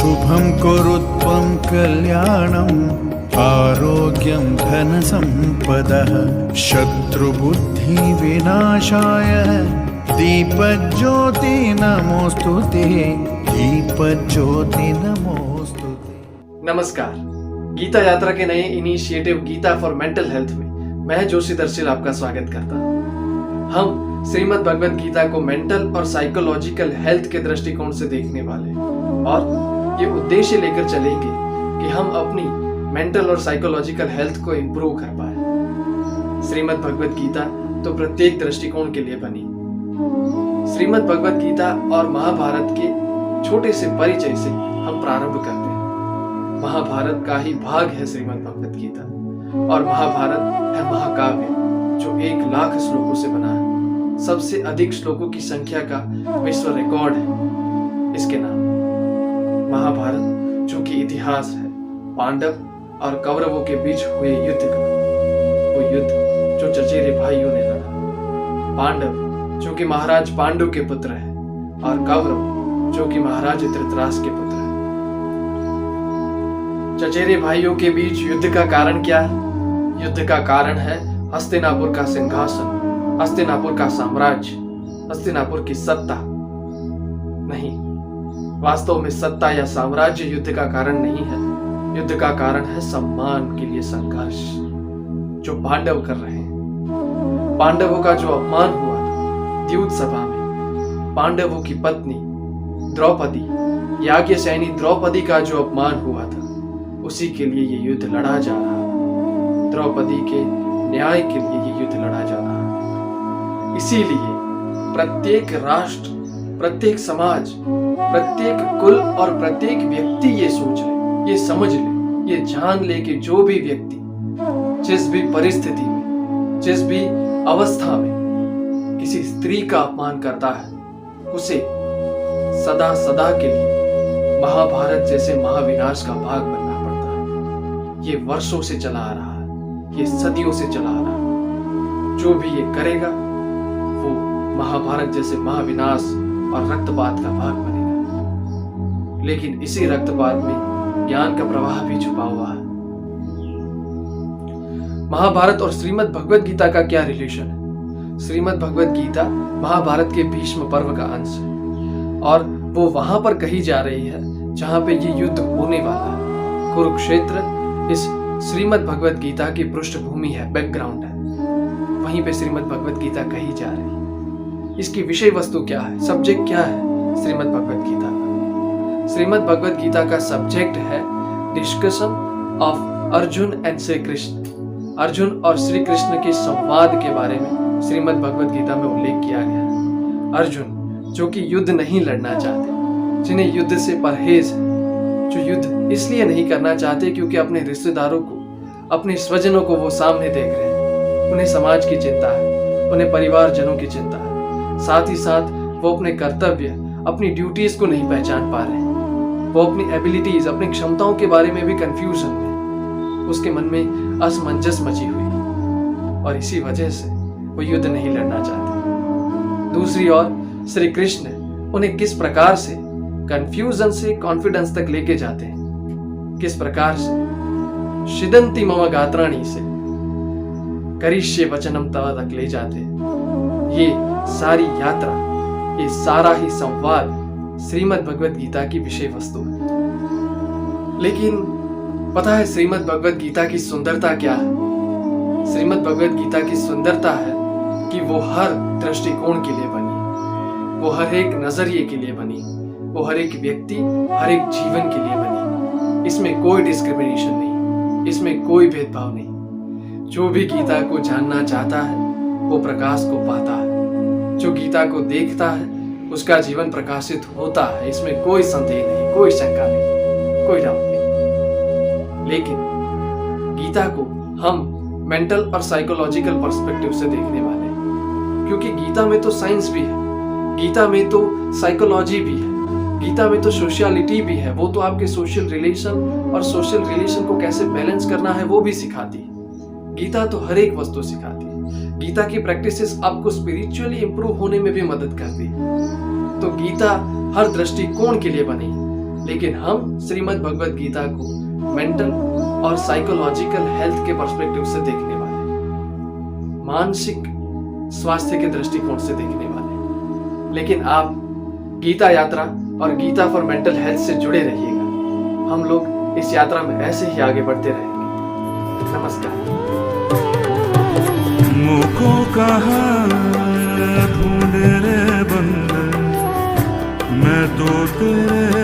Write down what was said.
शुभं कुरुत्वं कल्याणम् आरोग्यं धनसम्पदः शत्रुबुद्धिविनाशाय दीपज्योति नमोस्तुते दीपज्योति नमोस्तुते। नमस्कार, गीता यात्रा के नए initiative Gita for mental health में मैं जोशी दर्शिल आपका स्वागत करता हूँ। हम श्रीमद् भगवद गीता को मेंटल और साइकोलॉजिकल हेल्थ के दृष्टिकोण से देखने वाले हैं और ये उद्देश्य लेकर चलेंगे कि हम अपनी मेंटल और साइकोलॉजिकल हेल्थ को इम्प्रूव कर पाए। श्रीमद् भगवद गीता तो प्रत्येक दृष्टिकोण के लिए बनी। श्रीमद् भगवद गीता और महाभारत के छोटे से परिचय से हम प्रारंभ करते हैं। महाभारत का ही भाग है श्रीमद् भगवद गीता और महाभारत है महाकाव्य जो 1,00,000 श्लोकों से बना है। सबसे अधिक श्लोकों की संख्या का विश्व रिकॉर्ड है इसके नाम। महाभारत जो कि इतिहास है पांडव और कौरवों के बीच हुए युद्ध का, वो युद्ध जो चचेरे भाइयों ने लड़ा। पांडव जो कि महाराज पांडु के पुत्र है और कौरव जो कि महाराज धृतराष्ट्र के पुत्र है। चचेरे भाइयों के बीच युद्ध का कारण क्या है? युद्ध का कारण है हस्तिनापुर का सिंहासन, हस्तिनापुर का साम्राज्य, हस्तिनापुर की सत्ता। नहीं, वास्तव में सत्ता या साम्राज्य युद्ध का कारण नहीं है। युद्ध का कारण है सम्मान के लिए संघर्ष जो पांडव कर रहे हैं। पांडवों का जो अपमान हुआ था द्यूत सभा में, पांडवों की पत्नी द्रौपदी, याज्ञसेनी द्रौपदी का जो अपमान हुआ था, उसी के लिए ये युद्ध लड़ा जा रहा है। द्रौपदी के न्याय के लिए ये युद्ध लड़ा जा रहा है। इसीलिए प्रत्येक राष्ट्र, प्रत्येक समाज, प्रत्येक कुल और प्रत्येक व्यक्ति ये सोच ले, ये समझ ले, ये जान ले कि जो भी व्यक्ति जिस भी परिस्थिति में, जिस भी अवस्था में किसी स्त्री का अपमान करता है, उसे सदा सदा के लिए महाभारत जैसे महाविनाश का भाग बनना पड़ता है। ये वर्षों से चला आ रहा है, ये सदियों से चला आ रहा है। जो भी ये करेगा वो महाभारत जैसे महाविनाश और रक्तपात का भाग बनेगा। लेकिन इसी रक्तपात में ज्ञान का प्रवाह भी छुपा हुआ है। महाभारत और श्रीमद् भगवद गीता का क्या रिलेशन है? श्रीमद् भगवद गीता महाभारत के भीष्म पर्व का अंश है और वो वहां पर कही जा रही है जहां पे ये युद्ध होने वाला है। कुरुक्षेत्र इस श्रीमद् भगवद गीता की पृष्ठभूमि है, बैकग्राउंड है। वहीं पे श्रीमद् भगवद गीता कही जा रही है। इसकी विषय वस्तु क्या है, सब्जेक्ट क्या है श्रीमद् भगवद गीता का? श्रीमद् भगवद गीता का सब्जेक्ट है discussion of Arjun and Shri Krishna. Arjun और श्री कृष्ण के संवाद के बारे में श्रीमद् भगवद गीता में उल्लेख किया गया है। अर्जुन जो कि युद्ध नहीं लड़ना चाहते, जिन्हें युद्ध से परहेज है, जो युद्ध इसलिए नहीं करना चाहते क्योंकि अपने रिश्तेदारों को, अपने स्वजनों को वो सामने देख रहे हैं। उन्हें समाज की चिंता है, उन्हें परिवारजनों की चिंता है। साथ ही साथ वो अपने कर्तव्य, अपनी ड्यूटीज को नहीं पहचान पा रहे हैं। वो अपनी एबिलिटीज, अपनी क्षमताओं के बारे में भी कंफ्यूजन में, उसके मन में असमंजस मची हुई और इसी वजह से वो युद्ध नहीं लड़ना चाहते। दूसरी ओर श्री कृष्ण उन्हें किस प्रकार से कंफ्यूजन से कॉन्फिडेंस तक लेके जाते हैं, किस प्रकार से शिदंती मम गात्राणी से करिष्ये वचनम तव तक ले जाते हैं। ये सारी यात्रा, ये सारा ही संवाद श्रीमद् भगवद गीता की विषय वस्तु है। लेकिन पता है श्रीमद् भगवद गीता की सुंदरता क्या है? श्रीमद् भगवद गीता की सुंदरता है कि वो हर दृष्टिकोण के लिए बनी, वो हर एक नजरिए के लिए बनी, वो हर एक व्यक्ति, हर एक जीवन के लिए बनी। इसमें कोई डिस्क्रिमिनेशन नहीं, इसमें कोई भेदभाव नहीं। जो भी गीता को जानना चाहता है वो प्रकाश को पाता है। जो गीता को देखता है उसका जीवन प्रकाशित होता है। इसमें कोई संदेह नहीं, कोई शंका नहीं, कोई डाउट नहीं। लेकिन गीता को हम मेंटल और साइकोलॉजिकल पर्सपेक्टिव से देखने वाले हैं, क्योंकि गीता में तो साइंस भी है, गीता में तो साइकोलॉजी भी है, गीता में तो सोशियलिटी भी है। वो तो आपके सोशल रिलेशन और सोशल रिलेशन को कैसे बैलेंस करना है वो भी सिखाती है। गीता तो हर एक वस्तु सिखाती है। गीता की प्रैक्टिसेस आपको स्पिरिचुअली इंप्रूव होने में भी मदद करती है। तो गीता हर दृष्टिकोण के लिए बनी, लेकिन हम श्रीमद् भगवद गीता को मेंटल और साइकोलॉजिकल हेल्थ के पर्सपेक्टिव से देखने वाले, मानसिक स्वास्थ्य के दृष्टिकोण से देखने वाले। लेकिन आप गीता यात्रा और गीता फॉर मेंटल हेल्थ से जुड़े रहिएगा। हम लोग इस यात्रा में ऐसे ही आगे बढ़ते रहेंगे। नमस्कार। मुझको कहाँ ढूंढ रे बंदे, मैं तो तेरे